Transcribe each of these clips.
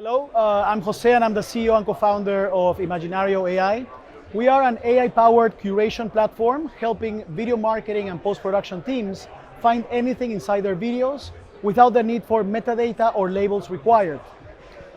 Hello, I'm Jose and I'm the CEO and co-founder of Imaginario AI. We are an AI-powered curation platform helping video marketing and post-production teams find anything inside their videos without the need for metadata or labels required.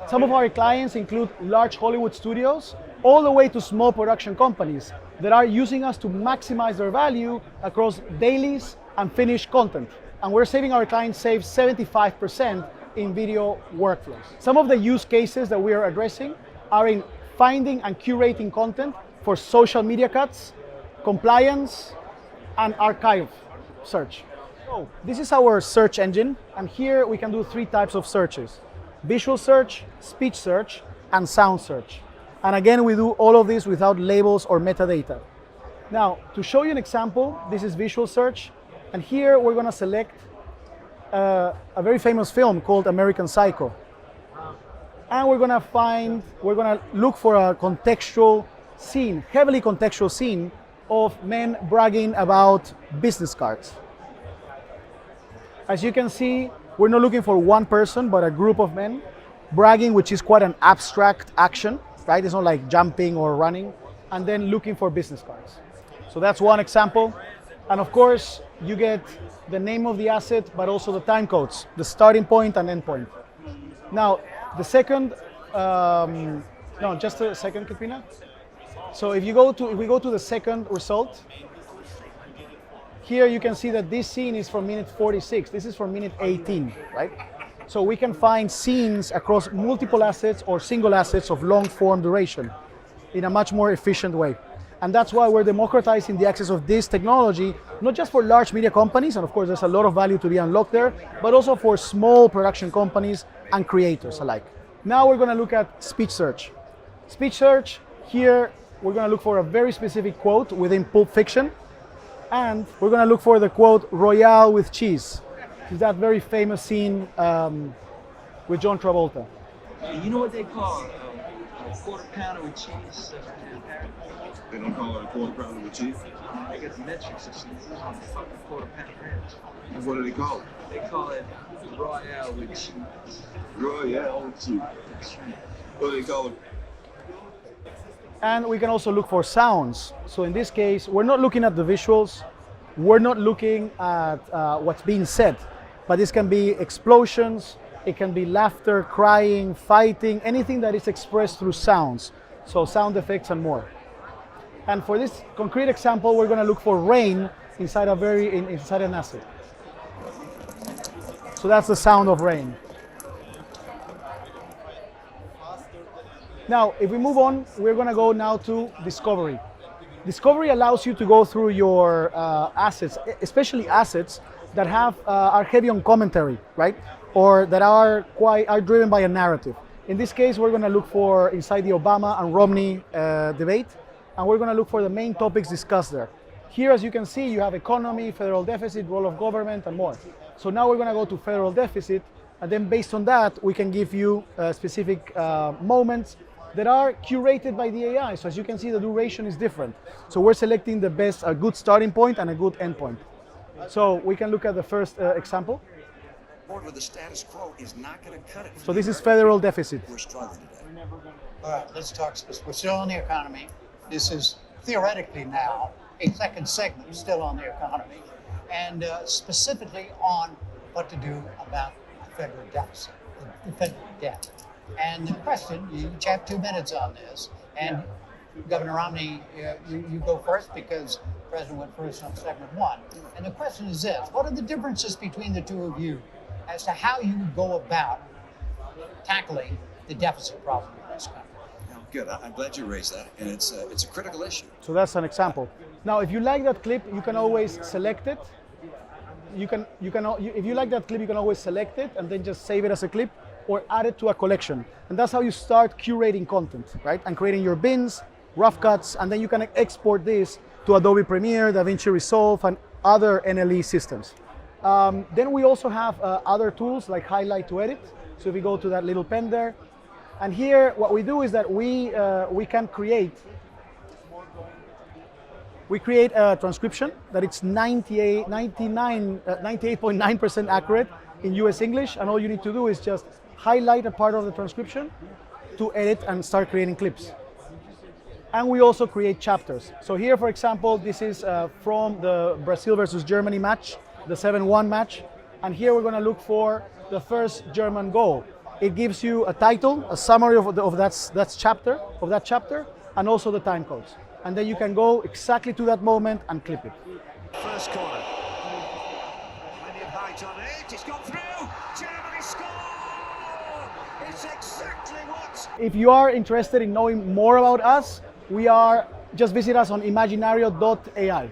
Some of our clients include large Hollywood studios all the way to small production companies that are using us to maximize their value across dailies and finished content. And we're saving our clients 75% in video workflows. Some of the use cases that we are addressing are in finding and curating content for social media cuts, compliance, and archive search. So this is our search engine, and here we can do three types of searches: visual search, speech search, and sound search. And again, we do all of this without labels or metadata. Now, to show you an example, this is visual search, and here we're going to select a very famous film called American Psycho. And we're going to look for a contextual scene, heavily contextual scene of men bragging about business cards. As you can see, we're not looking for one person, but a group of men bragging, which is quite an abstract action, right? It's not like jumping or running, and then looking for business cards. So that's one example. And of course, you get the name of the asset, but also the time codes, the starting point and end point. Now, the second, no, just a second, Katrina. So if we go to the second result, here you can see that this scene is from minute 46. This is from minute 18, right? So we can find scenes across multiple assets or single assets of long form duration in a much more efficient way. And that's why we're democratizing the access of this technology, not just for large media companies, and of course there's a lot of value to be unlocked there, but also for small production companies and creators alike. Now we're going to look at speech search. Speech search, here we're going to look for a very specific quote within Pulp Fiction, and we're going to look for the quote "Royale with cheese." It's that very famous scene with John Travolta. You know what they call a quarter pounder with cheese? They don't call it a quarter pounder with cheese? I guess the metric system is on the fucking quarter pound. And what do they call it? They call it Royale with cheese. Royale with cheese. What do they call it? And we can also look for sounds. So in this case, we're not looking at the visuals. We're not looking at what's being said. But this can be explosions. It can be laughter, crying, fighting, anything that is expressed through sounds. So sound effects and more. And for this concrete example, we're going to look for rain inside an asset. So that's the sound of rain. Now, if we move on, we're going to go now to discovery. Discovery allows you to go through your assets, especially assets that are heavy on commentary, right? Or that are driven by a narrative. In this case, we're going to look for inside the Obama and Romney debate, and we're going to look for the main topics discussed there. Here, as you can see, you have economy, federal deficit, role of government, and more. So now we're going to go to federal deficit, and then based on that, we can give you specific moments that are curated by the AI. So as you can see, the duration is different. So we're selecting the best, a good starting point and a good end point. So we can look at the first example. With the status quo is not going to cut it. So this is federal deficit. We're struggling today. All right, let's talk. We're still on the economy. This is theoretically now a second segment still on the economy, and specifically on what to do about the federal deficit, the federal debt. And the question, you each have 2 minutes on this, and Governor Romney, you go first because the President went first on segment 1. And the question is this: what are the differences between the two of you as to how you go about tackling the deficit problem in this country? Good. I'm glad you raised that, and it's a critical issue. So that's an example. Now, if you like that clip, you can always select it. If you like that clip, you can always select it and then just save it as a clip or add it to a collection. And that's how you start curating content, right? And creating your bins, rough cuts, and then you can export this to Adobe Premiere, DaVinci Resolve, and other NLE systems. Then we also have other tools like Highlight to Edit. So if we go to that little pen there, and here what we do is that we can create a transcription that it's 98.9% accurate in US English, and all you need to do is just highlight a part of the transcription to edit and start creating clips. And we also create chapters. So here, for example, this is from the Brazil versus Germany match, the 7-1 match. And here we're going to look for the first German goal. It gives you a title, a summary of that chapter, and also the time codes. And then you can go exactly to that moment and clip it. First corner. Plenty of height on it. It's gone through. Germany score! It's exactly what. If you are interested in knowing more about us, just visit us on imaginario.ai.